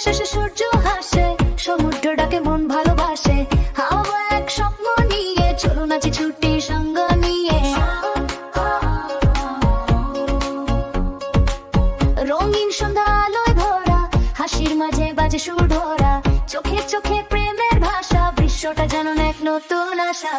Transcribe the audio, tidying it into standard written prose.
শেষে সূর্য হাসে, সমুদ্র ডাকে মন ভালোবাসে। হাওয়া এক স্বপ্ন নিয়ে, চলুন আছি ছুটি সঙ্গ নিয়ে। রঙিন সন্ধ্যা আলোয় ভরা, হাসির মাঝে বাজে সুর ধরা। চোখে চোখে প্রেমের ভাষা, বিশ্বটা যেন এক নতুন আশা।